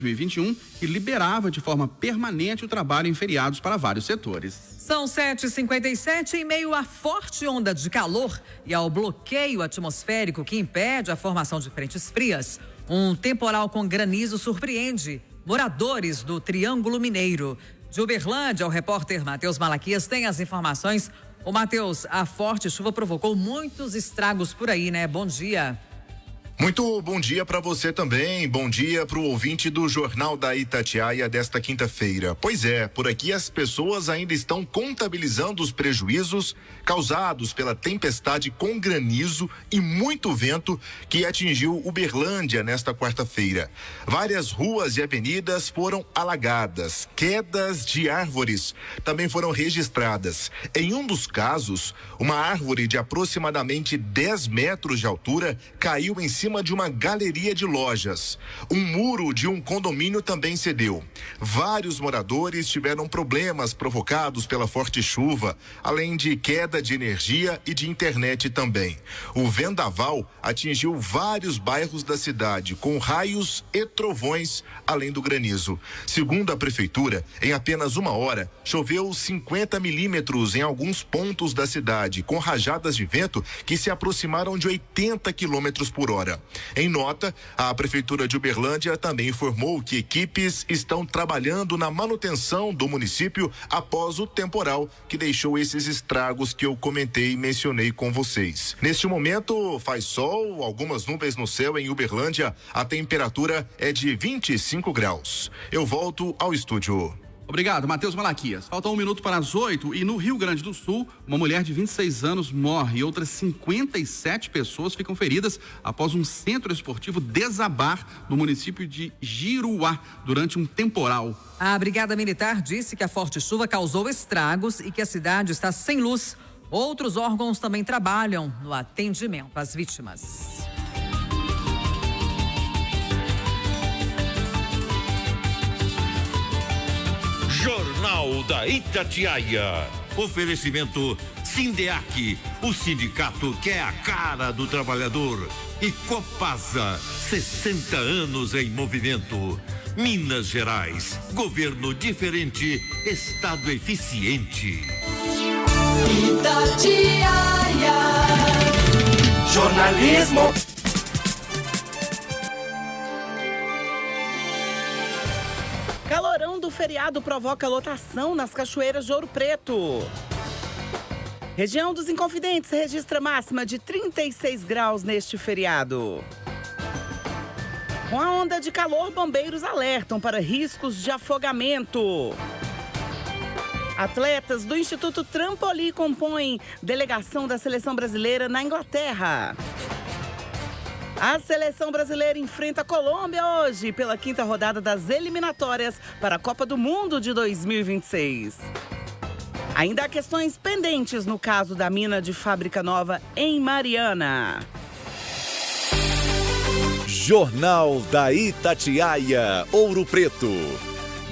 2021, que liberava de forma permanente o trabalho em feriados para vários setores. São 7h57, em meio à forte onda de calor e ao bloqueio atmosférico que impede a formação de frentes frias. Um temporal com granizo surpreende moradores do Triângulo Mineiro. De Uberlândia, o repórter Matheus Malaquias tem as informações. Ô Matheus, a forte chuva provocou muitos estragos por aí, né? Bom dia. Muito bom dia para você também, bom dia para o ouvinte do Jornal da Itatiaia desta quinta-feira. Pois é, por aqui as pessoas ainda estão contabilizando os prejuízos causados pela tempestade com granizo e muito vento que atingiu Uberlândia nesta quarta-feira. Várias ruas e avenidas foram alagadas, quedas de árvores também foram registradas. Em um dos casos, uma árvore de aproximadamente 10 metros de altura caiu em cima de uma galeria de lojas. Um muro de um condomínio também cedeu. Vários moradores tiveram problemas provocados pela forte chuva, além de queda de energia e de internet também. O vendaval atingiu vários bairros da cidade, com raios e trovões, além do granizo. Segundo a prefeitura, em apenas uma hora, choveu 50 milímetros em alguns pontos da cidade, com rajadas de vento que se aproximaram de 80 quilômetros por hora. Em nota, a Prefeitura de Uberlândia também informou que equipes estão trabalhando na manutenção do município após o temporal que deixou esses estragos que eu comentei e mencionei com vocês. Neste momento, faz sol, algumas nuvens no céu em Uberlândia, a temperatura é de 25 graus. Eu volto ao estúdio. Obrigado, Matheus Malaquias. Falta 1 minuto para as 8 e no Rio Grande do Sul, uma mulher de 26 anos morre e outras 57 pessoas ficam feridas após um centro esportivo desabar no município de Giruá durante um temporal. A Brigada Militar disse que a forte chuva causou estragos e que a cidade está sem luz. Outros órgãos também trabalham no atendimento às vítimas. Jornal da Itatiaia. Oferecimento Sindeac, o sindicato que é a cara do trabalhador. E Copasa, 60 anos em movimento. Minas Gerais, governo diferente, estado eficiente. Itatiaia. Jornalismo. Calorão do feriado provoca lotação nas cachoeiras de Ouro Preto. Região dos Inconfidentes registra máxima de 36 graus neste feriado. Com a onda de calor, bombeiros alertam para riscos de afogamento. Atletas do Instituto Trampolim compõem delegação da seleção brasileira na Inglaterra. A seleção brasileira enfrenta a Colômbia hoje pela 5ª rodada das eliminatórias para a Copa do Mundo de 2026. Ainda há questões pendentes no caso da mina de Fábrica Nova em Mariana. Jornal da Itatiaia, Ouro Preto.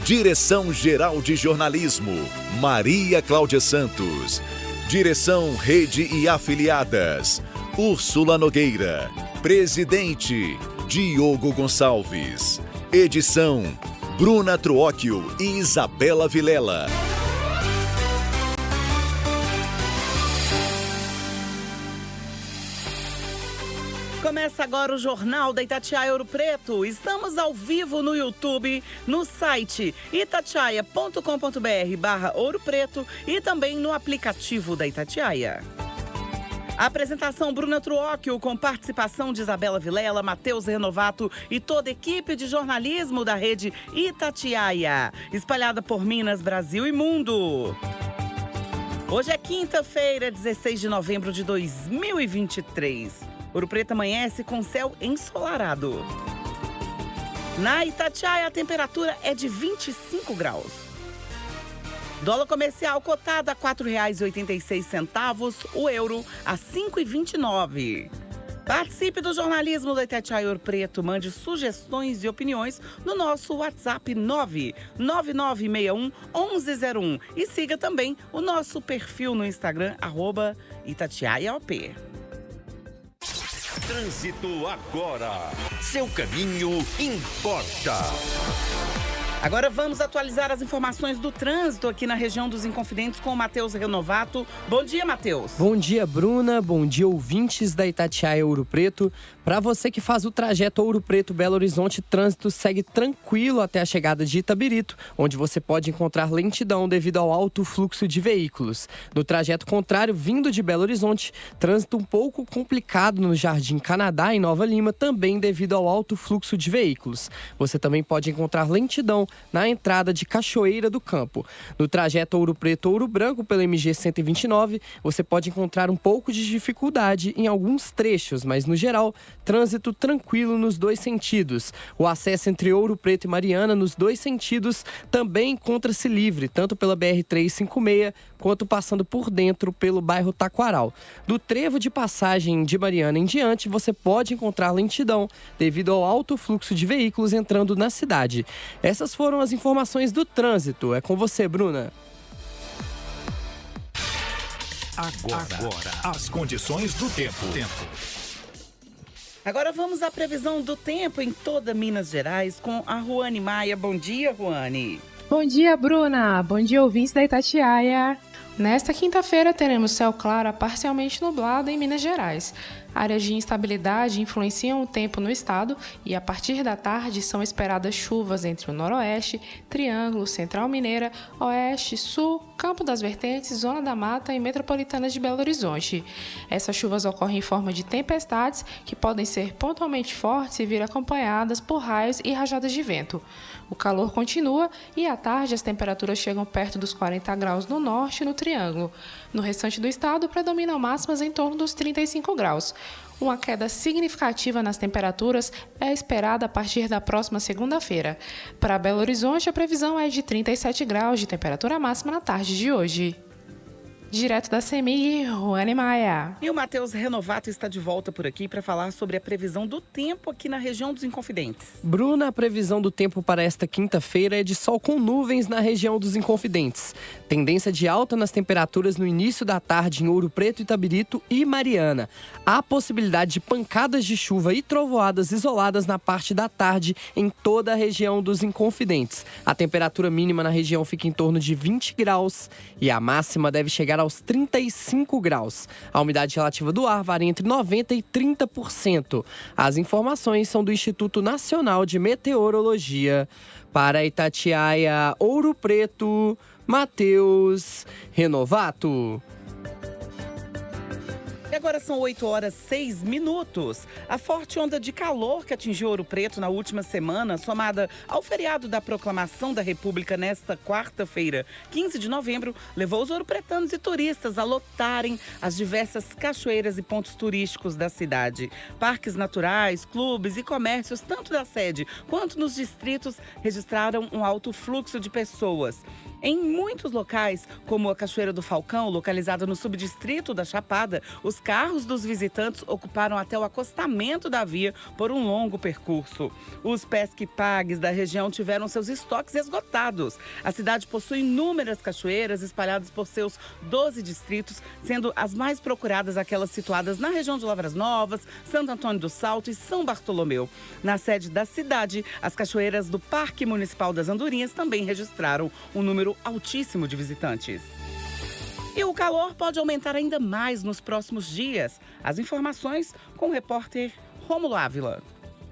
Direção-Geral de Jornalismo, Maria Cláudia Santos. Direção Rede e Afiliadas, Úrsula Nogueira. Presidente, Diogo Gonçalves. Edição, Bruna Truóquio e Isabela Vilela. Começa agora o Jornal da Itatiaia Ouro Preto. Estamos ao vivo no YouTube, no site itatiaia.com.br/Ouro Preto e também no aplicativo da Itatiaia. A apresentação Bruna Truóquio, com participação de Isabela Vilela, Matheus Renovato e toda a equipe de jornalismo da rede Itatiaia, espalhada por Minas, Brasil e mundo. Hoje é quinta-feira, 16 de novembro de 2023. Ouro Preto amanhece com céu ensolarado. Na Itatiaia, a temperatura é de 25 graus. Dólar comercial cotado a R$ 4,86, o euro a R$ 5,29. Participe do jornalismo da Itatiaia Ouro Preto, mande sugestões e opiniões no nosso WhatsApp 99961-1101 e siga também o nosso perfil no Instagram, @ItatiaiaOP. Trânsito agora. Seu caminho importa. Agora vamos atualizar as informações do trânsito aqui na região dos Inconfidentes com o Matheus Renovato. Bom dia, Matheus. Bom dia, Bruna. Bom dia, ouvintes da Itatiaia Ouro Preto. Para você que faz o trajeto Ouro Preto-Belo Horizonte, trânsito segue tranquilo até a chegada de Itabirito, onde você pode encontrar lentidão devido ao alto fluxo de veículos. No trajeto contrário, vindo de Belo Horizonte, trânsito um pouco complicado no Jardim Canadá, em Nova Lima, também devido ao alto fluxo de veículos. Você também pode encontrar lentidão na entrada de Cachoeira do Campo. No trajeto Ouro Preto-Ouro Branco, pelo MG 129, você pode encontrar um pouco de dificuldade em alguns trechos, mas no geral, trânsito tranquilo nos dois sentidos. O acesso entre Ouro Preto e Mariana, nos dois sentidos, também encontra-se livre, tanto pela BR-356, quanto passando por dentro pelo bairro Taquaral. Do trevo de passagem de Mariana em diante, você pode encontrar lentidão devido ao alto fluxo de veículos entrando na cidade. Essas foram as informações do trânsito. É com você, Bruna. Agora, as condições do tempo. Agora vamos à previsão do tempo em toda Minas Gerais com a Ruane Maia. Bom dia, Ruane. Bom dia, Bruna. Bom dia, ouvintes da Itatiaia. Nesta quinta-feira teremos céu claro a parcialmente nublado em Minas Gerais. Áreas de instabilidade influenciam o tempo no estado e a partir da tarde são esperadas chuvas entre o noroeste, Triângulo, Central Mineira, Oeste, Sul, Campo das Vertentes, Zona da Mata e Metropolitana de Belo Horizonte. Essas chuvas ocorrem em forma de tempestades que podem ser pontualmente fortes e vir acompanhadas por raios e rajadas de vento. O calor continua e à tarde as temperaturas chegam perto dos 40 graus no norte e no Triângulo. No restante do estado predominam máximas em torno dos 35 graus. Uma queda significativa nas temperaturas é esperada a partir da próxima segunda-feira. Para Belo Horizonte, a previsão é de 37 graus de temperatura máxima na tarde de hoje. Direto da CEMIG, Ruane Maia. E o Matheus Renovato está de volta por aqui para falar sobre a previsão do tempo aqui na região dos Inconfidentes. Bruna, a previsão do tempo para esta quinta-feira é de sol com nuvens na região dos Inconfidentes. Tendência de alta nas temperaturas no início da tarde em Ouro Preto, Itabirito e Mariana. Há possibilidade de pancadas de chuva e trovoadas isoladas na parte da tarde em toda a região dos Inconfidentes. A temperatura mínima na região fica em torno de 20 graus e a máxima deve chegar aos 35 graus. A umidade relativa do ar varia entre 90% e 30%. As informações são do Instituto Nacional de Meteorologia. Para Itatiaia, Ouro Preto, Matheus Renovato. E agora são 8h06. A forte onda de calor que atingiu Ouro Preto na última semana, somada ao feriado da Proclamação da República nesta quarta-feira, 15 de novembro, levou os ouropretanos e turistas a lotarem as diversas cachoeiras e pontos turísticos da cidade. Parques naturais, clubes e comércios, tanto da sede quanto nos distritos, registraram um alto fluxo de pessoas. Em muitos locais, como a Cachoeira do Falcão, localizada no subdistrito da Chapada, os carros dos visitantes ocuparam até o acostamento da via por um longo percurso. Os pesque-pagues da região tiveram seus estoques esgotados. A cidade possui inúmeras cachoeiras espalhadas por seus 12 distritos, sendo as mais procuradas aquelas situadas na região de Lavras Novas, Santo Antônio do Salto e São Bartolomeu. Na sede da cidade, as cachoeiras do Parque Municipal das Andorinhas também registraram um número altíssimo de visitantes. E o calor pode aumentar ainda mais nos próximos dias. As informações com o repórter Rômulo Ávila.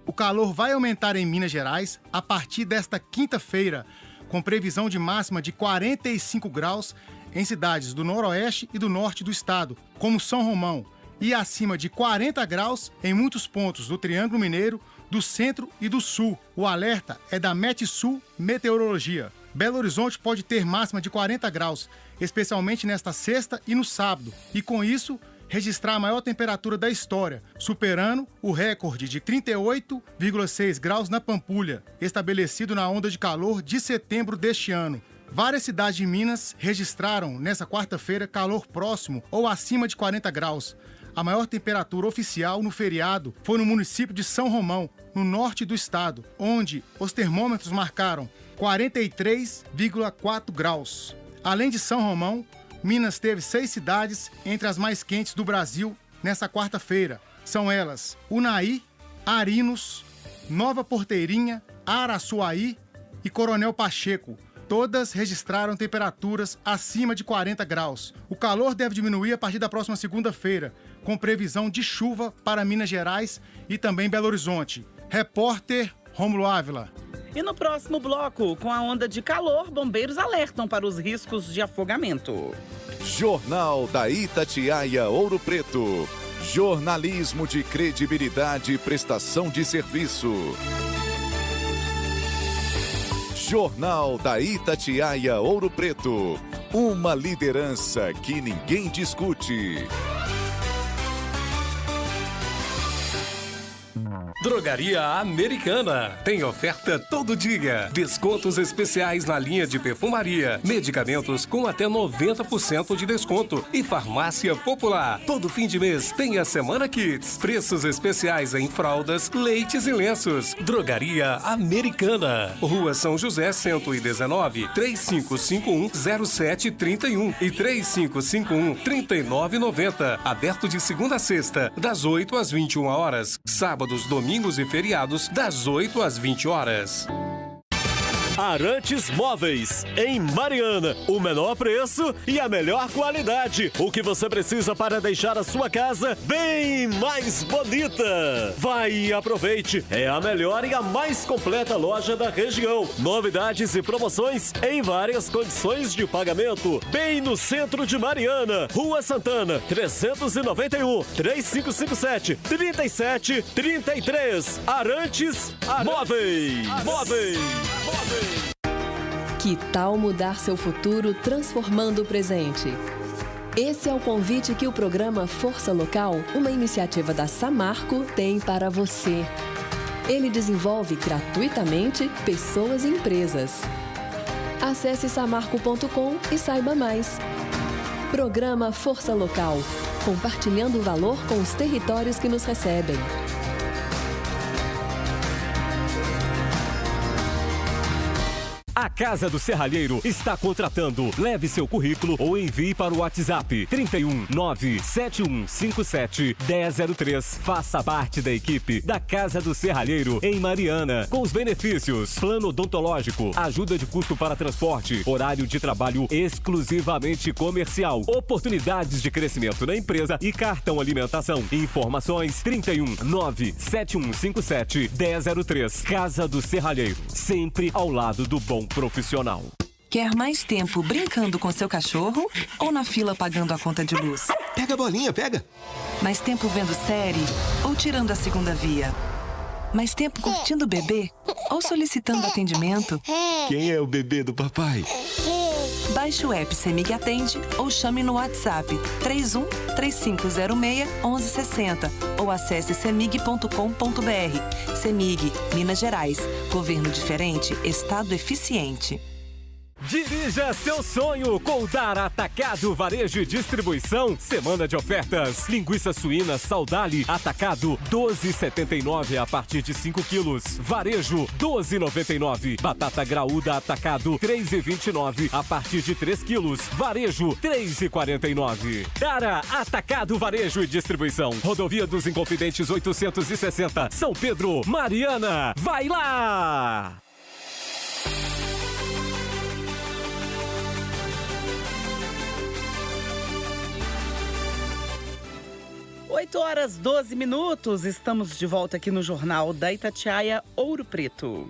O calor vai aumentar em Minas Gerais a partir desta quinta-feira, com previsão de máxima de 45 graus em cidades do noroeste e do norte do estado, como São Romão, e acima de 40 graus em muitos pontos do Triângulo Mineiro, do centro e do sul. O alerta é da Metsul Meteorologia. Belo Horizonte pode ter máxima de 40 graus, especialmente nesta sexta e no sábado, e com isso registrar a maior temperatura da história, superando o recorde de 38,6 graus na Pampulha, estabelecido na onda de calor de setembro deste ano. Várias cidades de Minas registraram nesta quarta-feira calor próximo ou acima de 40 graus. A maior temperatura oficial no feriado foi no município de São Romão, no norte do estado, onde os termômetros marcaram 43,4 graus. Além de São Romão, Minas teve 6 cidades entre as mais quentes do Brasil nesta quarta-feira. são elas Unai, Arinos, Nova Porteirinha, Araçuaí e Coronel Pacheco. Todas registraram temperaturas acima de 40 graus. O calor deve diminuir a partir da próxima segunda-feira, com previsão de chuva para Minas Gerais e também Belo Horizonte. Repórter Rômulo Ávila. E no próximo bloco, com a onda de calor, bombeiros alertam para os riscos de afogamento. Jornal da Itatiaia Ouro Preto. Jornalismo de credibilidade e prestação de serviço. Jornal da Itatiaia Ouro Preto. Uma liderança que ninguém discute. Drogaria Americana. Tem oferta todo dia. Descontos especiais na linha de perfumaria. Medicamentos com até 90% de desconto. E farmácia popular. Todo fim de mês tem a Semana Kids. Preços especiais em fraldas, leites e lenços. Drogaria Americana. Rua São José 119, 3551-0731 e 3551-3990. Aberto de segunda a sexta, das 8 às 21 horas. Sábados, domingos e feriados, das 8 às 20 horas. Arantes Móveis, em Mariana. O menor preço e a melhor qualidade. O que você precisa para deixar a sua casa bem mais bonita. Vai e aproveite. É a melhor e a mais completa loja da região. Novidades e promoções em várias condições de pagamento. Bem no centro de Mariana. Rua Santana, 391 3557 3733. Arantes Móveis. Que tal mudar seu futuro transformando o presente? Esse é o convite que o programa Força Local, uma iniciativa da Samarco, tem para você. Ele desenvolve gratuitamente pessoas e empresas. Acesse samarco.com e saiba mais. Programa Força Local, compartilhando o valor com os territórios que nos recebem. A Casa do Serralheiro está contratando. Leve seu currículo ou envie para o WhatsApp 31 97157 1003. Faça parte da equipe da Casa do Serralheiro em Mariana, com os benefícios: plano odontológico, ajuda de custo para transporte, horário de trabalho exclusivamente comercial, oportunidades de crescimento na empresa e cartão alimentação. Informações 31 97157 1003. Casa do Serralheiro, sempre ao lado do bom profissional. Quer mais tempo brincando com seu cachorro ou na fila pagando a conta de luz? Pega a bolinha, pega. Mais tempo vendo série ou tirando a segunda via? Mais tempo curtindo o bebê ou solicitando atendimento? Quem é o bebê do papai? Baixe o app CEMIG Atende ou chame no WhatsApp 31 3506 1160 ou acesse cemig.com.br. CEMIG, Minas Gerais. Governo diferente, Estado eficiente. Dirija seu sonho com o Dar Atacado Varejo e Distribuição. Semana de ofertas. Linguiça suína Saudale Atacado 12,79 a partir de 5 quilos. Varejo 12,99. Batata graúda Atacado 3,29 a partir de 3 quilos. Varejo 3,49. Dara Atacado Varejo e Distribuição. Rodovia dos Inconfidentes 860. São Pedro, Mariana. Vai lá! 8 horas 12 minutos, estamos de volta aqui no Jornal da Itatiaia Ouro Preto.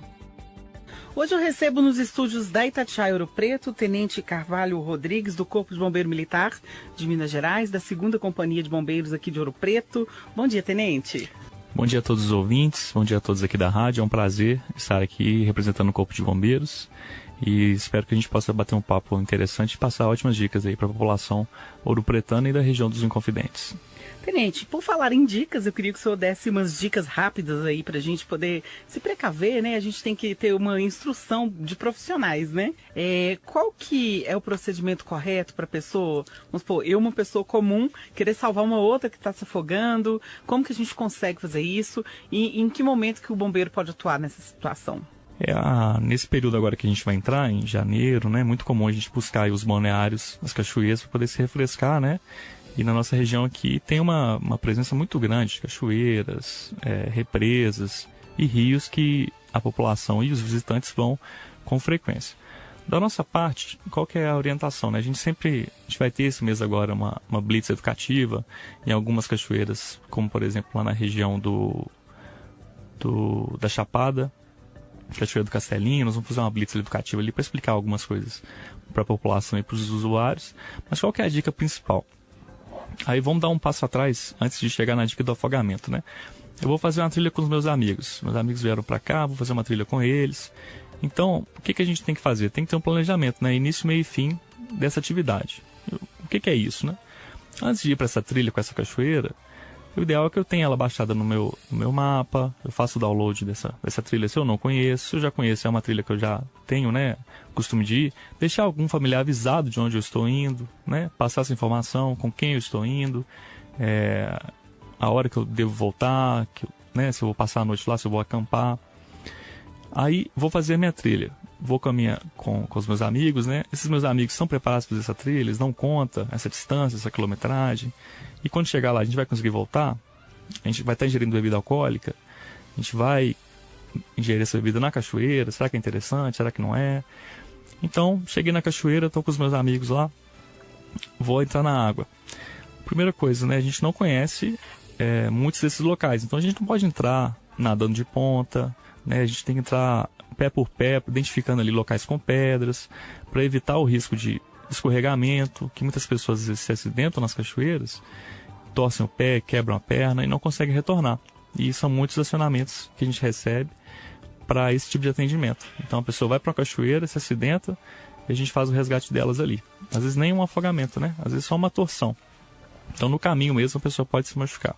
Hoje eu recebo nos estúdios da Itatiaia Ouro Preto o Tenente Carvalho Rodrigues, do Corpo de Bombeiro Militar de Minas Gerais, da 2ª Companhia de Bombeiros aqui de Ouro Preto. Bom dia, Tenente. Bom dia a todos os ouvintes, bom dia a todos aqui da rádio. É um prazer estar aqui representando o Corpo de Bombeiros e espero que a gente possa bater um papo interessante e passar ótimas dicas aí para a população ouropretana e da região dos Inconfidentes. Tenente, por falar em dicas, eu queria que o senhor desse umas dicas rápidas aí pra gente poder se precaver, né? A gente tem que ter uma instrução de profissionais, né? Qual que é o procedimento correto pra pessoa? Vamos supor, eu, uma pessoa comum, querer salvar uma outra que tá se afogando. Como que a gente consegue fazer isso? E em que momento que o bombeiro pode atuar nessa situação? Nesse período agora que a gente vai entrar, em janeiro, né? É muito comum a gente buscar aí os balneários, as cachoeiras, para poder se refrescar, né? E na nossa região aqui tem uma presença muito grande de cachoeiras, represas e rios que a população e os visitantes vão com frequência. Da nossa parte, qual que é a orientação, né? A gente vai ter esse mês agora uma blitz educativa em algumas cachoeiras, como por exemplo lá na região da Chapada, Cachoeira do Castelinho. Nós vamos fazer uma blitz educativa ali para explicar algumas coisas para a população e para os usuários. Mas qual que é a dica principal? Aí vamos dar um passo atrás antes de chegar na dica do afogamento, né? Eu vou fazer uma trilha com os meus amigos. Meus amigos vieram para cá, vou fazer uma trilha com eles. Então, o que a gente tem que fazer? Tem que ter um planejamento, né? Início, meio e fim dessa atividade. O que é isso, né? Antes de ir para essa trilha com essa cachoeira, o ideal é que eu tenha ela baixada no meu mapa, eu faço o download dessa trilha se eu não conheço. Se eu já conheço, é uma trilha que eu já tenho, né, costume de ir. Deixar algum familiar avisado de onde eu estou indo, né? Passar essa informação, com quem eu estou indo, a hora que eu devo voltar, né, se eu vou passar a noite lá, se eu vou acampar. Aí vou fazer a minha trilha, vou com os meus amigos, né? Esses meus amigos são preparados para fazer essa trilha, eles dão conta, essa distância, essa quilometragem. E quando chegar lá, a gente vai conseguir voltar, a gente vai estar ingerindo bebida alcoólica, a gente vai ingerir essa bebida na cachoeira, será que é interessante, será que não é? Então, cheguei na cachoeira, estou com os meus amigos lá, vou entrar na água. Primeira coisa, né? A gente não conhece muitos desses locais, então a gente não pode entrar nadando de ponta, né? A gente tem que entrar pé por pé, identificando ali locais com pedras, para evitar o risco de escorregamento, que muitas pessoas às vezes se acidentam nas cachoeiras, torcem o pé, quebram a perna e não conseguem retornar. E são muitos acionamentos que a gente recebe para esse tipo de atendimento. Então a pessoa vai para uma cachoeira, se acidenta e a gente faz o resgate delas ali. Às vezes nem um afogamento, né? Às vezes só uma torção. Então no caminho mesmo a pessoa pode se machucar.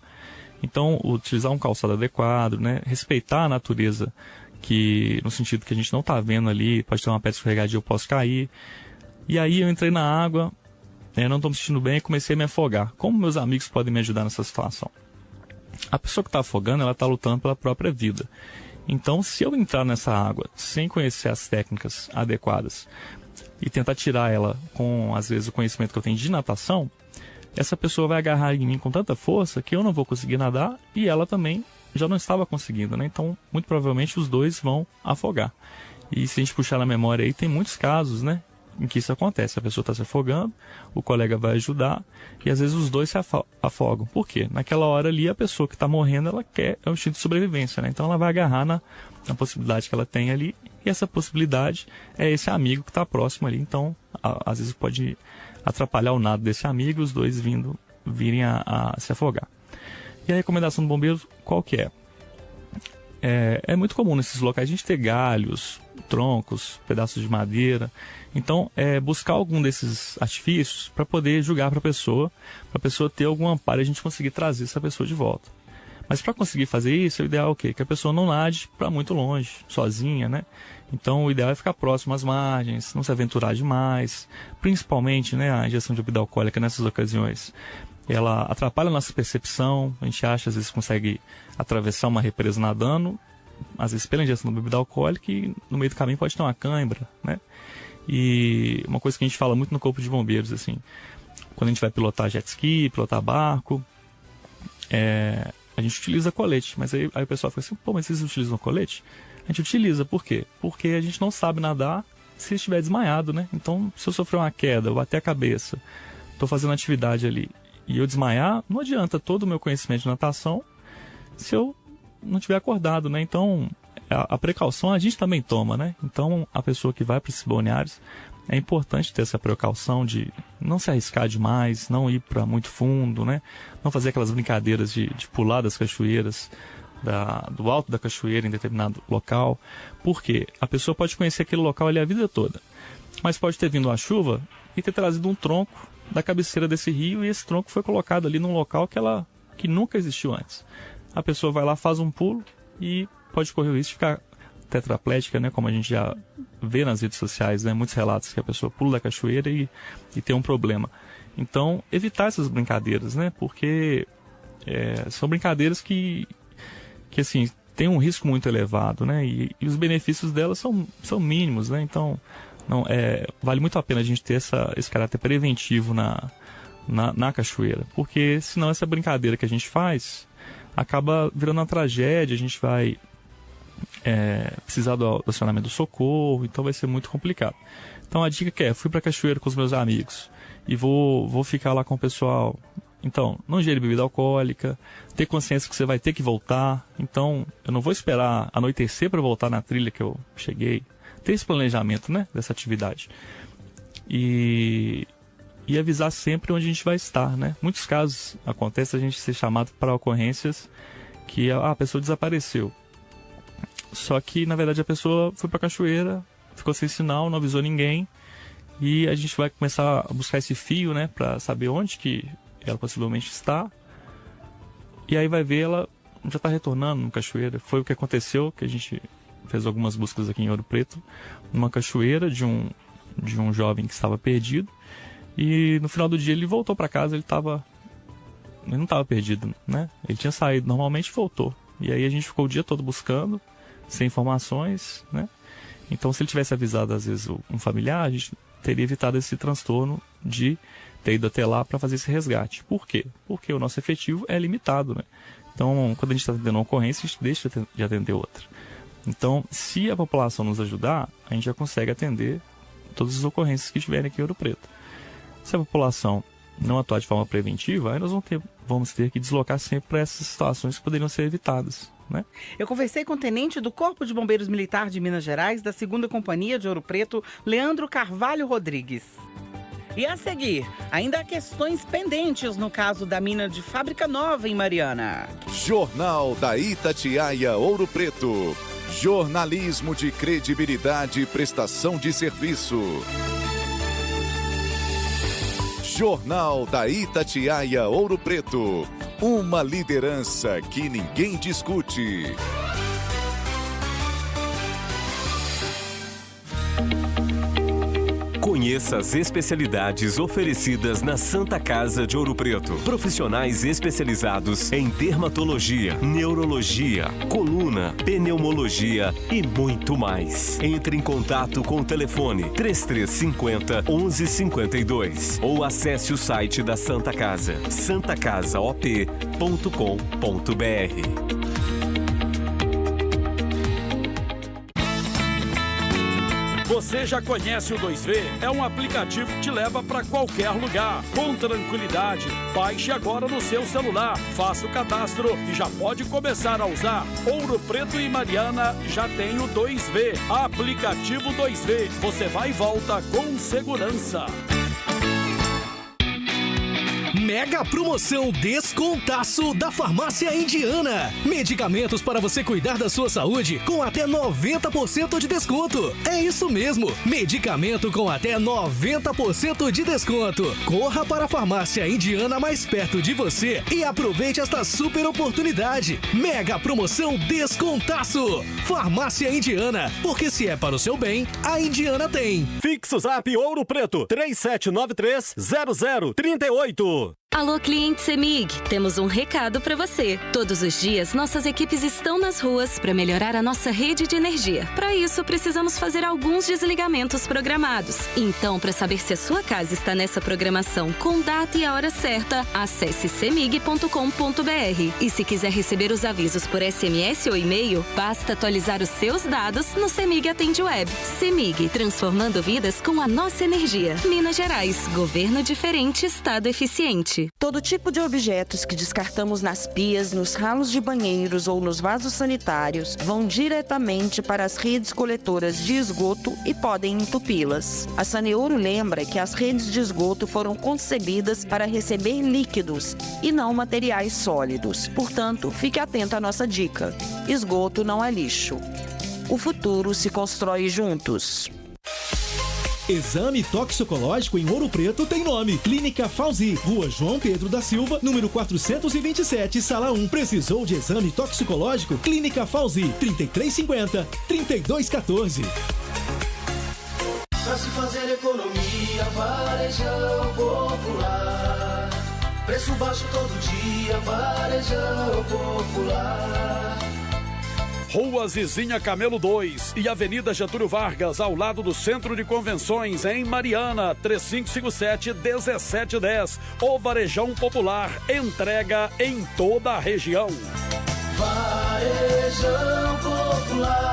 Então utilizar um calçado adequado, né? Respeitar a natureza, que no sentido que a gente não está vendo ali, pode ter uma pedra escorregadia, eu posso cair. E aí eu entrei na água, não estou me sentindo bem e comecei a me afogar. Como meus amigos podem me ajudar nessa situação? A pessoa que está afogando, ela está lutando pela própria vida. Então, se eu entrar nessa água sem conhecer as técnicas adequadas e tentar tirar ela com, às vezes, o conhecimento que eu tenho de natação, essa pessoa vai agarrar em mim com tanta força que eu não vou conseguir nadar e ela também já não estava conseguindo, né? Então, muito provavelmente, os dois vão afogar. E se a gente puxar na memória aí, tem muitos casos, né, em que isso acontece. A pessoa está se afogando, o colega vai ajudar e às vezes os dois se afogam. Por quê? Naquela hora ali a pessoa que está morrendo, ela quer, é um instinto de sobrevivência, né? Então ela vai agarrar na possibilidade que ela tem ali e essa possibilidade é esse amigo que está próximo ali. Então às vezes pode atrapalhar o nado desse amigo, os dois virem a se afogar. E a recomendação do bombeiro qual que é? É muito comum nesses locais a gente ter galhos, troncos, pedaços de madeira. Então, buscar algum desses artifícios para poder jogar para a pessoa ter algum amparo e a gente conseguir trazer essa pessoa de volta. Mas para conseguir fazer isso, o ideal é o quê? Que a pessoa não nade para muito longe, sozinha, né? Então, o ideal é ficar próximo às margens, não se aventurar demais. Principalmente, né, a injeção de bebida alcoólica nessas ocasiões, ela atrapalha a nossa percepção. A gente acha, às vezes, consegue atravessar uma represa nadando, às vezes pela injeção de bebida alcoólica, e no meio do caminho pode ter uma cãibra, né? E uma coisa que a gente fala muito no Corpo de Bombeiros, assim, quando a gente vai pilotar jet ski, pilotar barco, a gente utiliza colete. Mas aí o pessoal fica assim, pô, mas vocês utilizam colete? A gente utiliza, por quê? Porque a gente não sabe nadar se estiver desmaiado, né? Então, se eu sofrer uma queda, eu bater a cabeça, estou fazendo atividade ali, e eu desmaiar, não adianta todo o meu conhecimento de natação se eu não estiver acordado, né? Então, a precaução a gente também toma, né? Então, a pessoa que vai para esses balneários, é importante ter essa precaução de não se arriscar demais, não ir para muito fundo, né? Não fazer aquelas brincadeiras de pular das cachoeiras, do alto da cachoeira em determinado local, porque a pessoa pode conhecer aquele local ali a vida toda, mas pode ter vindo a chuva e ter trazido um tronco da cabeceira desse rio, e esse tronco foi colocado ali num local que nunca existiu antes. A pessoa vai lá, faz um pulo e pode correr o risco de ficar tetraplégica, né? Como a gente já vê nas redes sociais, né? Muitos relatos que a pessoa pula da cachoeira e tem um problema. Então, evitar essas brincadeiras, né? Porque são brincadeiras que assim, tem um risco muito elevado, né? E os benefícios delas são mínimos, né? Então, vale muito a pena a gente ter esse caráter preventivo na cachoeira. Porque senão essa brincadeira que a gente faz acaba virando uma tragédia, a gente vai precisar do acionamento do socorro, então vai ser muito complicado. Então a dica que fui pra cachoeira com os meus amigos e vou ficar lá com o pessoal. Então, não ingere bebida alcoólica, ter consciência que você vai ter que voltar. Então, eu não vou esperar anoitecer para voltar na trilha que eu cheguei. Ter esse planejamento, né, dessa atividade. E avisar sempre onde a gente vai estar, né? Muitos casos acontece a gente ser chamado para ocorrências que a pessoa desapareceu. Só que, na verdade, a pessoa foi para a cachoeira, ficou sem sinal, não avisou ninguém. E a gente vai começar a buscar esse fio, né, para saber onde que ela possivelmente está. E aí vai ver, ela já está retornando na cachoeira. Foi o que aconteceu, que a gente fez algumas buscas aqui em Ouro Preto, numa cachoeira de um jovem que estava perdido. E no final do dia ele voltou para casa, ele não estava perdido, né? Ele tinha saído normalmente e voltou. E aí a gente ficou o dia todo buscando, sem informações, né? Então, se ele tivesse avisado, às vezes, um familiar, a gente teria evitado esse transtorno de ter ido até lá para fazer esse resgate. Por quê? Porque o nosso efetivo é limitado, né? Então, quando a gente está atendendo uma ocorrência, a gente deixa de atender outra. Então, se a população nos ajudar, a gente já consegue atender todas as ocorrências que tiverem aqui em Ouro Preto. Se a população não atuar de forma preventiva, aí nós vamos ter que deslocar sempre para essas situações que poderiam ser evitadas, né? Eu conversei com o tenente do Corpo de Bombeiros Militar de Minas Gerais, da 2ª Companhia de Ouro Preto, Leandro Carvalho Rodrigues. E a seguir, ainda há questões pendentes no caso da mina de Fábrica Nova em Mariana. Jornal da Itatiaia Ouro Preto. Jornalismo de credibilidade e prestação de serviço. Jornal da Itatiaia Ouro Preto. Uma liderança que ninguém discute. Conheça as especialidades oferecidas na Santa Casa de Ouro Preto. Profissionais especializados em dermatologia, neurologia, coluna, pneumologia e muito mais. Entre em contato com o telefone 3350-1152 ou acesse o site da Santa Casa, santacasaop.com.br. Você já conhece o 2V? É um aplicativo que te leva para qualquer lugar, com tranquilidade. Baixe agora no seu celular, faça o cadastro e já pode começar a usar. Ouro Preto e Mariana já tem o 2V. Aplicativo 2V. Você vai e volta com segurança. Mega promoção Descontaço da Farmácia Indiana. Medicamentos para você cuidar da sua saúde com até 90% de desconto. É isso mesmo, medicamento com até 90% de desconto. Corra para a Farmácia Indiana mais perto de você e aproveite esta super oportunidade. Mega promoção Descontaço. Farmácia Indiana, porque se é para o seu bem, a Indiana tem. Fixo Zap Ouro Preto 3793-0038. Alô, cliente CEMIG, temos um recado para você. Todos os dias, nossas equipes estão nas ruas para melhorar a nossa rede de energia. Para isso, precisamos fazer alguns desligamentos programados. Então, para saber se a sua casa está nessa programação com data e a hora certa, acesse cemig.com.br. E se quiser receber os avisos por SMS ou e-mail, basta atualizar os seus dados no CEMIG Atende Web. CEMIG, transformando vidas com a nossa energia. Minas Gerais, governo diferente, estado eficiente. Todo tipo de objetos que descartamos nas pias, nos ralos de banheiros ou nos vasos sanitários vão diretamente para as redes coletoras de esgoto e podem entupi-las. A Saneouro lembra que as redes de esgoto foram concebidas para receber líquidos e não materiais sólidos. Portanto, fique atento à nossa dica. Esgoto não é lixo. O futuro se constrói juntos. Exame toxicológico em Ouro Preto tem nome. Clínica Fauzi, Rua João Pedro da Silva, número 427, Sala 1. Precisou de exame toxicológico? Clínica Fauzi, 3350-3214. Pra se fazer economia, Varejão Popular. Preço baixo todo dia, Varejão Popular. Rua Zizinha Camelo 2 e Avenida Getúlio Vargas, ao lado do Centro de Convenções, em Mariana, 3557-1710. O Varejão Popular, entrega em toda a região. Varejão Popular.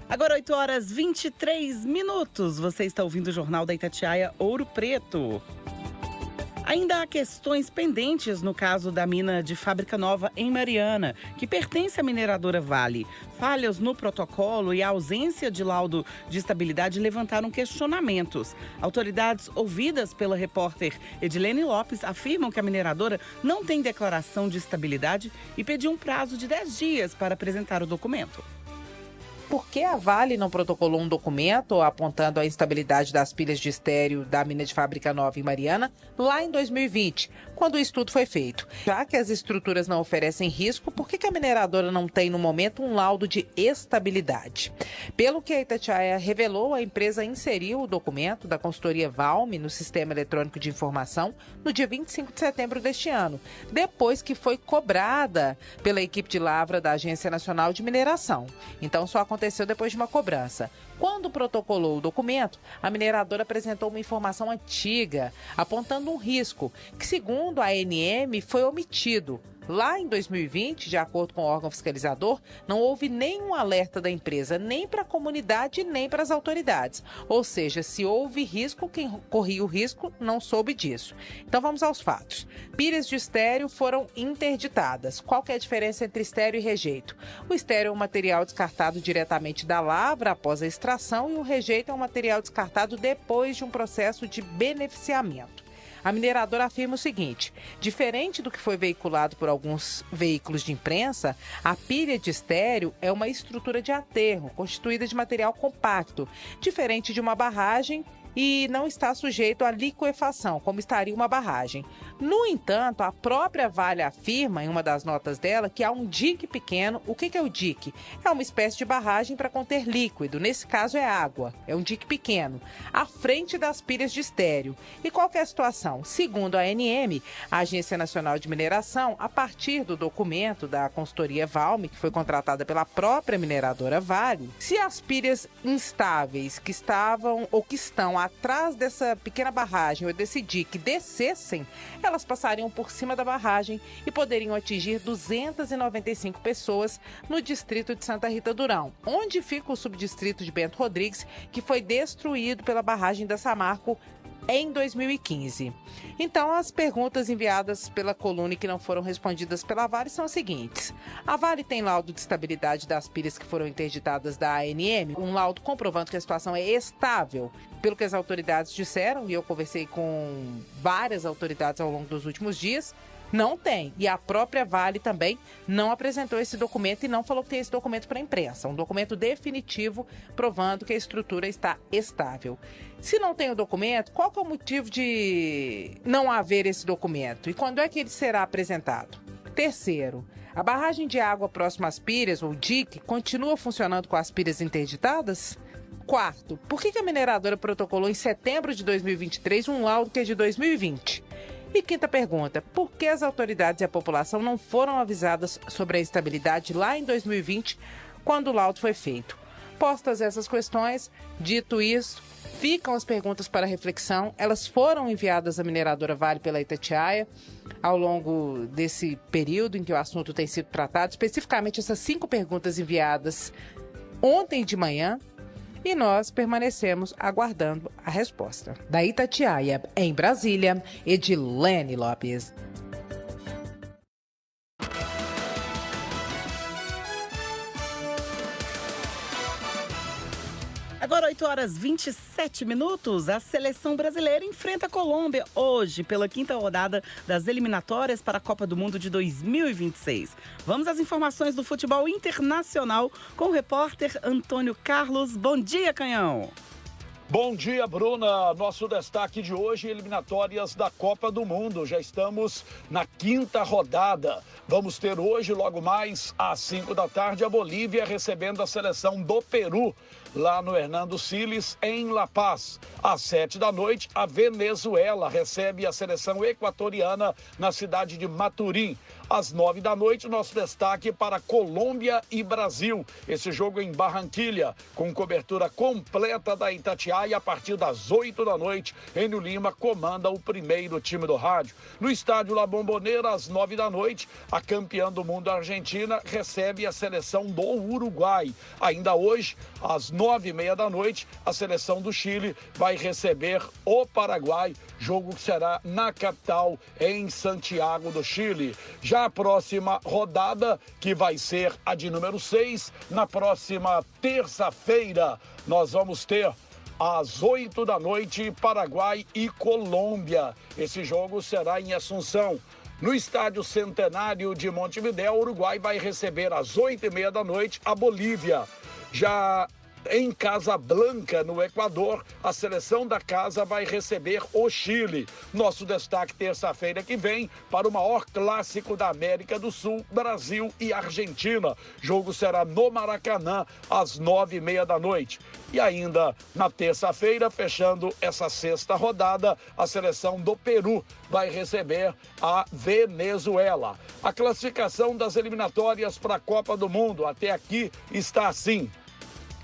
Agora 8h23. Você está ouvindo o Jornal da Itatiaia Ouro Preto. Ainda há questões pendentes no caso da mina de Fábrica Nova em Mariana, que pertence à mineradora Vale. Falhas no protocolo e a ausência de laudo de estabilidade levantaram questionamentos. Autoridades ouvidas pela repórter Edilene Lopes afirmam que a mineradora não tem declaração de estabilidade e pediu um prazo de 10 dias para apresentar o documento. Por que a Vale não protocolou um documento apontando a instabilidade das pilhas de estéreo da mina de Fábrica Nova em Mariana lá em 2020, quando o estudo foi feito? Já que as estruturas não oferecem risco, por que a mineradora não tem no momento um laudo de estabilidade? Pelo que a Itatiaia revelou, a empresa inseriu o documento da consultoria Valme no Sistema Eletrônico de Informação no dia 25 de setembro deste ano, depois que foi cobrada pela equipe de lavra da Agência Nacional de Mineração. Então, só aconteceu depois de uma cobrança. Quando protocolou o documento, a mineradora apresentou uma informação antiga, apontando um risco que, segundo a ANM, foi omitido. Lá em 2020, de acordo com o órgão fiscalizador, não houve nenhum alerta da empresa, nem para a comunidade, nem para as autoridades. Ou seja, se houve risco, quem corria o risco não soube disso. Então vamos aos fatos. Pilhas de estéreo foram interditadas. Qual que é a diferença entre estéreo e rejeito? O estéreo é um material descartado diretamente da lavra após a extração e o rejeito é um material descartado depois de um processo de beneficiamento. A mineradora afirma o seguinte: diferente do que foi veiculado por alguns veículos de imprensa, a pilha de estéreo é uma estrutura de aterro, constituída de material compacto, diferente de uma barragem e não está sujeito à liquefação, como estaria uma barragem. No entanto, a própria Vale afirma, em uma das notas dela, que há um dique pequeno. O que é o dique? É uma espécie de barragem para conter líquido, nesse caso é água, é um dique pequeno, à frente das pilhas de estéreo. E qual que é a situação? Segundo a ANM, a Agência Nacional de Mineração, a partir do documento da consultoria Valme, que foi contratada pela própria mineradora Vale, se as pilhas instáveis que estavam ou que estão atrás dessa pequena barragem ou desse dique descessem, elas passariam por cima da barragem e poderiam atingir 295 pessoas no distrito de Santa Rita Durão, onde fica o subdistrito de Bento Rodrigues, que foi destruído pela barragem da Samarco em 2015. Então, as perguntas enviadas pela coluna e que não foram respondidas pela Vale são as seguintes. A Vale tem laudo de estabilidade das pilhas que foram interditadas da ANM, um laudo comprovando que a situação é estável. Pelo que as autoridades disseram, e eu conversei com várias autoridades ao longo dos últimos dias, não tem. E a própria Vale também não apresentou esse documento e não falou que tem esse documento para a imprensa. Um documento definitivo provando que a estrutura está estável. Se não tem o documento, qual que é o motivo de não haver esse documento? E quando é que ele será apresentado? Terceiro, a barragem de água próxima às pilhas, ou dique, continua funcionando com as pilhas interditadas? Quarto, por que a mineradora protocolou em setembro de 2023 um laudo que é de 2020? E quinta pergunta, por que as autoridades e a população não foram avisadas sobre a instabilidade lá em 2020, quando o laudo foi feito? Postas essas questões, dito isso, ficam as perguntas para reflexão. Elas foram enviadas à mineradora Vale pela Itatiaia ao longo desse período em que o assunto tem sido tratado, especificamente essas 5 perguntas enviadas ontem de manhã. E nós permanecemos aguardando a resposta. Da Itatiaia, em Brasília, Edilene Lopes. Agora 8h27, a seleção brasileira enfrenta a Colômbia hoje pela 5ª rodada das eliminatórias para a Copa do Mundo de 2026. Vamos às informações do futebol internacional com o repórter Antônio Carlos. Bom dia, Canhão! Bom dia, Bruna. Nosso destaque de hoje, eliminatórias da Copa do Mundo. Já estamos na 5ª rodada. Vamos ter hoje, logo mais, às 5 da tarde, a Bolívia recebendo a seleção do Peru, lá no Hernando Siles, em La Paz. Às 7 da noite, a Venezuela recebe a seleção equatoriana na cidade de Maturim. Às 9 da noite, nosso destaque para Colômbia e Brasil. Esse jogo em Barranquilha, com cobertura completa da Itatiaia, a partir das 8 da noite. Enio Lima comanda o primeiro time do rádio. No estádio La Bombonera, às 9 da noite, a campeã do mundo Argentina recebe a seleção do Uruguai. Ainda hoje, às 9h30 da noite, a seleção do Chile vai receber o Paraguai, jogo que será na capital, em Santiago do Chile. Já a próxima rodada, que vai ser a de número 6, na próxima terça-feira, nós vamos ter às 8 da noite, Paraguai e Colômbia. Esse jogo será em Assunção. No estádio Centenário de Montevidéu, o Uruguai vai receber às 8h30 da noite a Bolívia. Já em Casablanca, no Equador, a seleção da casa vai receber o Chile. Nosso destaque terça-feira que vem para o maior clássico da América do Sul, Brasil e Argentina. Jogo será no Maracanã, às 9h30 da noite. E ainda na terça-feira, fechando essa 6ª rodada, a seleção do Peru vai receber a Venezuela. A classificação das eliminatórias para a Copa do Mundo até aqui está assim.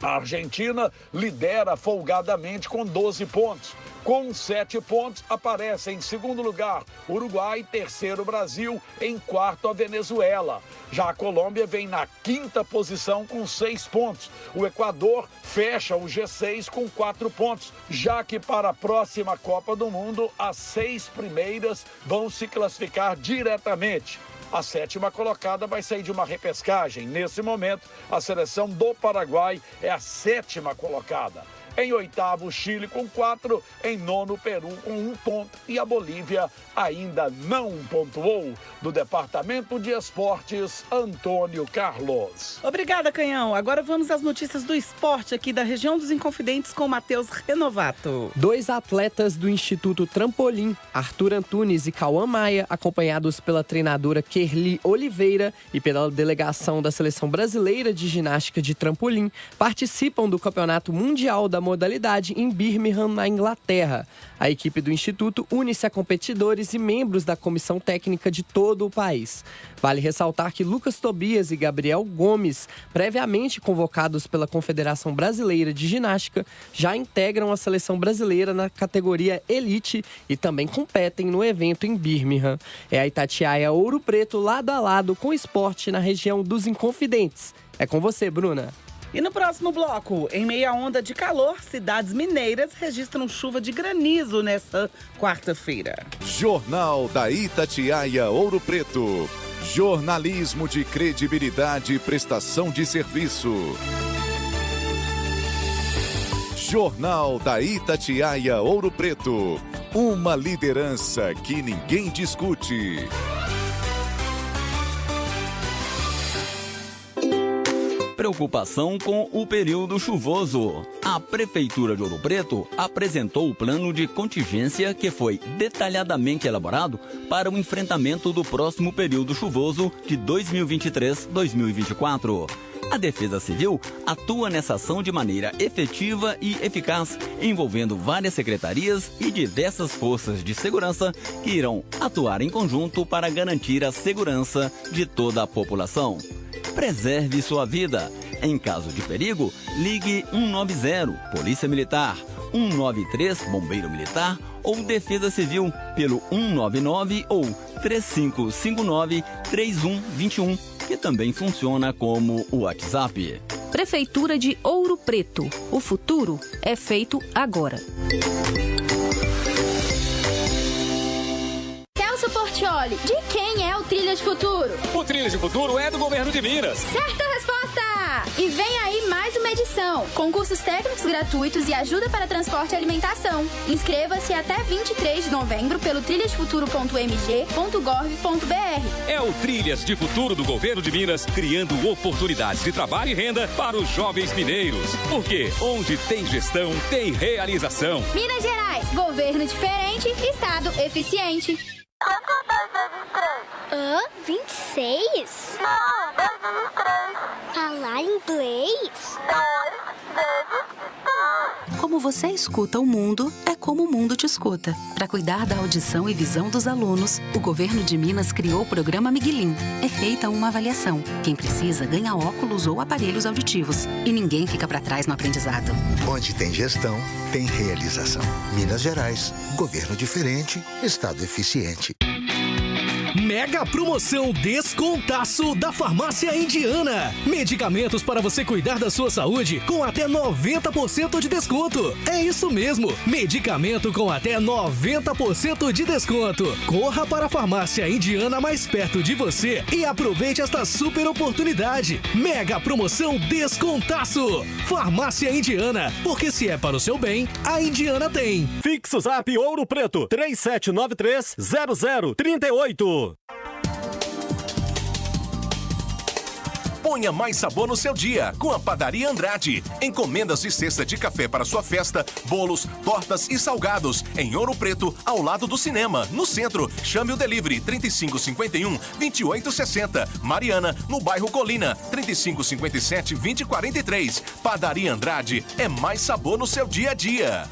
A Argentina lidera folgadamente com 12 pontos. Com 7 pontos, aparece em segundo lugar Uruguai, terceiro Brasil, em quarto a Venezuela. Já a Colômbia vem na 5ª posição com 6 pontos. O Equador fecha o G6 com 4 pontos, já que para a próxima Copa do Mundo, as 6 primeiras vão se classificar diretamente. A 7ª colocada vai sair de uma repescagem. Nesse momento, a seleção do Paraguai é a 7ª colocada. Em 8º, o Chile com 4, em 9º, o Peru com 1 ponto e a Bolívia ainda não pontuou. Do Departamento de Esportes, Antônio Carlos. Obrigada, Canhão. Agora vamos às notícias do esporte aqui da região dos Inconfidentes com Matheus Renovato. 2 atletas do Instituto Trampolim, Arthur Antunes e Cauã Maia, acompanhados pela treinadora Kerli Oliveira e pela delegação da Seleção Brasileira de Ginástica de Trampolim, participam do Campeonato Mundial da modalidade em Birmingham, na Inglaterra. A equipe do Instituto une-se a competidores e membros da comissão técnica de todo o país. Vale ressaltar que Lucas Tobias e Gabriel Gomes, previamente convocados pela Confederação Brasileira de Ginástica, já integram a seleção brasileira na categoria Elite e também competem no evento em Birmingham. É a Itatiaia Ouro Preto lado a lado com o esporte na região dos Inconfidentes. É com você, Bruna. E no próximo bloco, em meia onda de calor, cidades mineiras registram chuva de granizo nesta quarta-feira. Jornal da Itatiaia Ouro Preto. Jornalismo de credibilidade e prestação de serviço. Jornal da Itatiaia Ouro Preto. Uma liderança que ninguém discute. Preocupação com o período chuvoso. A Prefeitura de Ouro Preto apresentou o plano de contingência que foi detalhadamente elaborado para o enfrentamento do próximo período chuvoso de 2023-2024. A Defesa Civil atua nessa ação de maneira efetiva e eficaz, envolvendo várias secretarias e diversas forças de segurança que irão atuar em conjunto para garantir a segurança de toda a população. Preserve sua vida. Em caso de perigo, ligue 190, Polícia Militar, 193, Bombeiro Militar ou Defesa Civil pelo 199 ou 3559-3121, que também funciona como o WhatsApp. Prefeitura de Ouro Preto. O futuro é feito agora. Portiolli, de quem é o Trilha de Futuro? O Trilha de Futuro é do governo de Minas. Certa resposta! E vem aí mais uma edição. Concursos técnicos gratuitos e ajuda para transporte e alimentação. Inscreva-se até 23 de novembro pelo trilhasfuturo.mg.gov.br. É o Trilhas de Futuro do governo de Minas, criando oportunidades de trabalho e renda para os jovens mineiros. Porque onde tem gestão, tem realização. Minas Gerais, governo diferente, estado eficiente. 26? Falar inglês? Como você escuta o mundo, é como o mundo te escuta. Para cuidar da audição e visão dos alunos, o governo de Minas criou o programa Miguelim. É feita uma avaliação. Quem precisa ganha óculos ou aparelhos auditivos. E ninguém fica para trás no aprendizado. Onde tem gestão, tem realização. Minas Gerais, governo diferente, estado eficiente. Mega promoção Descontaço da Farmácia Indiana. Medicamentos para você cuidar da sua saúde com até 90% de desconto. É isso mesmo, medicamento com até 90% de desconto. Corra para a Farmácia Indiana mais perto de você e aproveite esta super oportunidade. Mega promoção Descontaço. Farmácia Indiana, porque se é para o seu bem, a Indiana tem. Fixo Zap Ouro Preto 3793-0038. Ponha mais sabor no seu dia com a Padaria Andrade. Encomendas de cesta de café para sua festa, bolos, tortas e salgados. Em Ouro Preto, ao lado do cinema. No centro, chame o delivery 3551-2860. Mariana, no bairro Colina, 3557-2043. Padaria Andrade é mais sabor no seu dia a dia.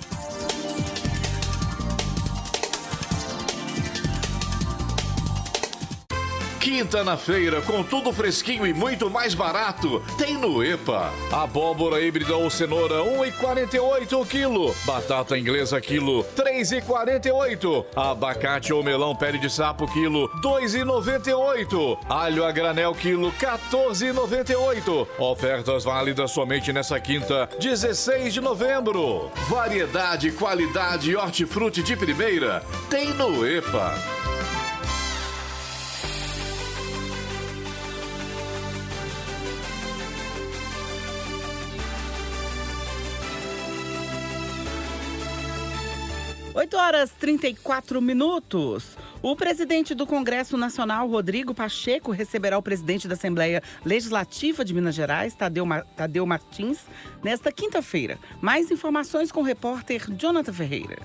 Quinta na feira, com tudo fresquinho e muito mais barato, tem no EPA. Abóbora híbrida ou cenoura, 1,48 o quilo. Batata inglesa, quilo, 3,48. Abacate ou melão pele de sapo, quilo, 2,98. Alho a granel, quilo, 14,98. Ofertas válidas somente nessa quinta, 16 de novembro. Variedade, qualidade e hortifruti de primeira, tem no EPA. Oito horas 34 minutos. O presidente do Congresso Nacional, Rodrigo Pacheco, receberá o presidente da Assembleia Legislativa de Minas Gerais, Tadeu Martins, nesta quinta-feira. Mais informações com o repórter Jonathan Ferreira.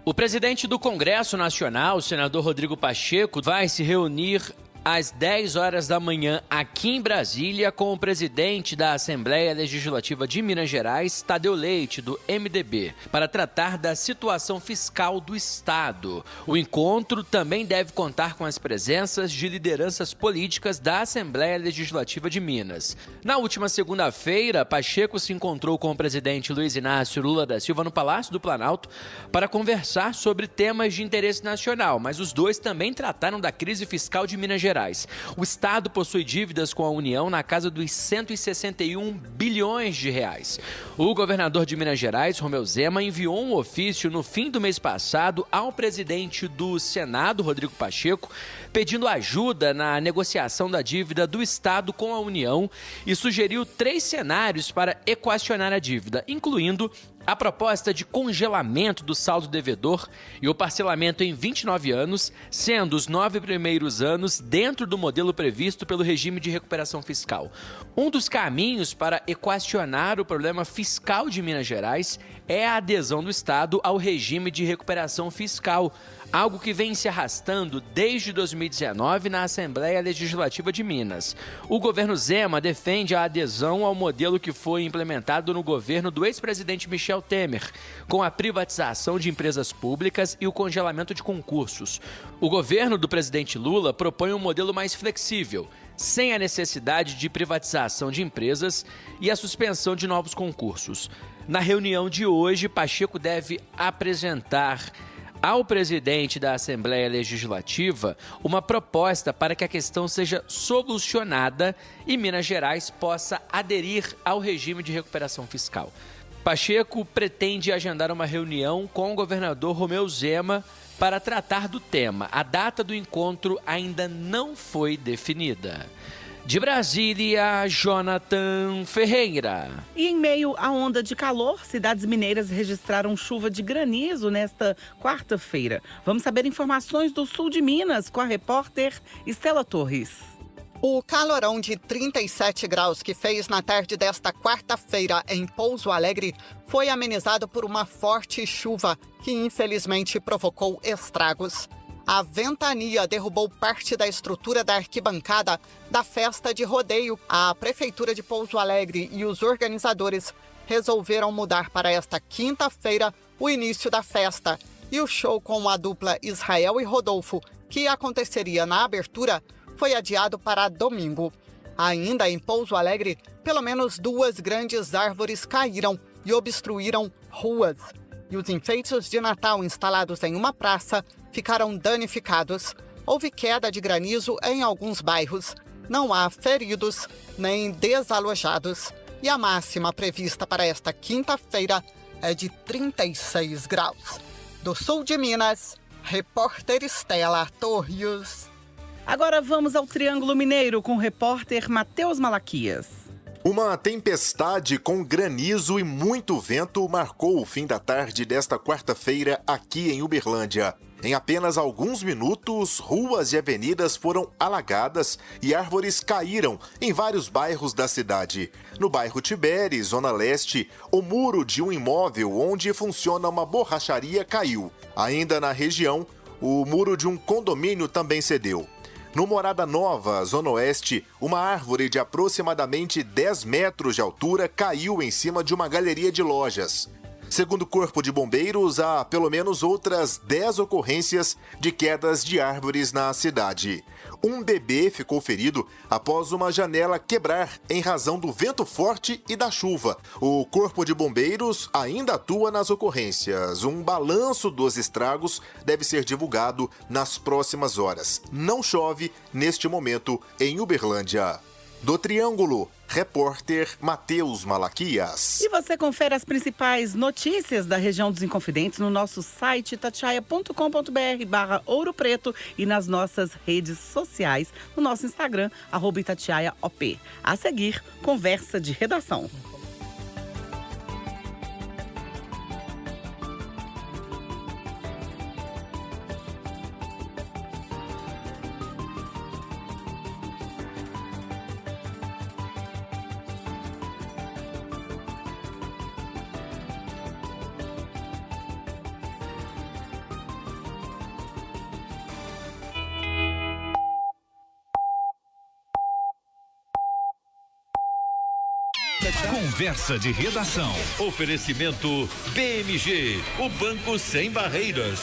O presidente do Congresso Nacional, o senador Rodrigo Pacheco, vai se reunir às 10 horas da manhã aqui em Brasília com o presidente da Assembleia Legislativa de Minas Gerais, Tadeu Leite, do MDB, para tratar da situação fiscal do Estado. O encontro também deve contar com as presenças de lideranças políticas da Assembleia Legislativa de Minas. Na última segunda-feira, Pacheco se encontrou com o presidente Luiz Inácio Lula da Silva no Palácio do Planalto para conversar sobre temas de interesse nacional, mas os dois também trataram da crise fiscal de Minas Gerais. O Estado possui dívidas com a União na casa dos 161 bilhões de reais. O governador de Minas Gerais, Romeu Zema, enviou um ofício no fim do mês passado ao presidente do Senado, Rodrigo Pacheco, pedindo ajuda na negociação da dívida do Estado com a União e sugeriu 3 cenários para equacionar a dívida, incluindo a proposta de congelamento do saldo devedor e o parcelamento em 29 anos, sendo os 9 primeiros anos dentro do modelo previsto pelo regime de recuperação fiscal. Um dos caminhos para equacionar o problema fiscal de Minas Gerais é a adesão do Estado ao regime de recuperação fiscal, algo que vem se arrastando desde 2019 na Assembleia Legislativa de Minas. O governo Zema defende a adesão ao modelo que foi implementado no governo do ex-presidente Michel Temer, com a privatização de empresas públicas e o congelamento de concursos. O governo do presidente Lula propõe um modelo mais flexível, sem a necessidade de privatização de empresas e a suspensão de novos concursos. Na reunião de hoje, Pacheco deve apresentar ao presidente da Assembleia Legislativa uma proposta para que a questão seja solucionada e Minas Gerais possa aderir ao regime de recuperação fiscal. Pacheco pretende agendar uma reunião com o governador Romeu Zema para tratar do tema. A data do encontro ainda não foi definida. De Brasília, Jonathan Ferreira. E em meio à onda de calor, cidades mineiras registraram chuva de granizo nesta quarta-feira. Vamos saber informações do sul de Minas com a repórter Estela Torres. O calorão de 37 graus que fez na tarde desta quarta-feira em Pouso Alegre foi amenizado por uma forte chuva que infelizmente provocou estragos. A ventania derrubou parte da estrutura da arquibancada da festa de rodeio. A Prefeitura de Pouso Alegre e os organizadores resolveram mudar para esta quinta-feira o início da festa. E o show com a dupla Israel e Rodolfo, que aconteceria na abertura, foi adiado para domingo. Ainda em Pouso Alegre, pelo menos 2 grandes árvores caíram e obstruíram ruas. E os enfeites de Natal instalados em uma praça ficaram danificados. Houve queda de granizo em alguns bairros. Não há feridos nem desalojados. E a máxima prevista para esta quinta-feira é de 36 graus. Do sul de Minas, repórter Estela Torres. Agora vamos ao Triângulo Mineiro com o repórter Matheus Malaquias. Uma tempestade com granizo e muito vento marcou o fim da tarde desta quarta-feira aqui em Uberlândia. Em apenas alguns minutos, ruas e avenidas foram alagadas e árvores caíram em vários bairros da cidade. No bairro Tibere, Zona Leste, o muro de um imóvel onde funciona uma borracharia caiu. Ainda na região, o muro de um condomínio também cedeu. No Morada Nova, Zona Oeste, uma árvore de aproximadamente 10 metros de altura caiu em cima de uma galeria de lojas. Segundo o Corpo de Bombeiros, há pelo menos outras 10 ocorrências de quedas de árvores na cidade. Um bebê ficou ferido após uma janela quebrar em razão do vento forte e da chuva. O Corpo de Bombeiros ainda atua nas ocorrências. Um balanço dos estragos deve ser divulgado nas próximas horas. Não chove neste momento em Uberlândia. Do Triângulo, repórter Matheus Malaquias. E você confere as principais notícias da região dos Inconfidentes no nosso site itatiaia.com.br/Ouro Preto e nas nossas redes sociais, no nosso Instagram, @ItatiaiaOP. A seguir, conversa de redação. Conversa de redação. Oferecimento BMG, o banco sem barreiras.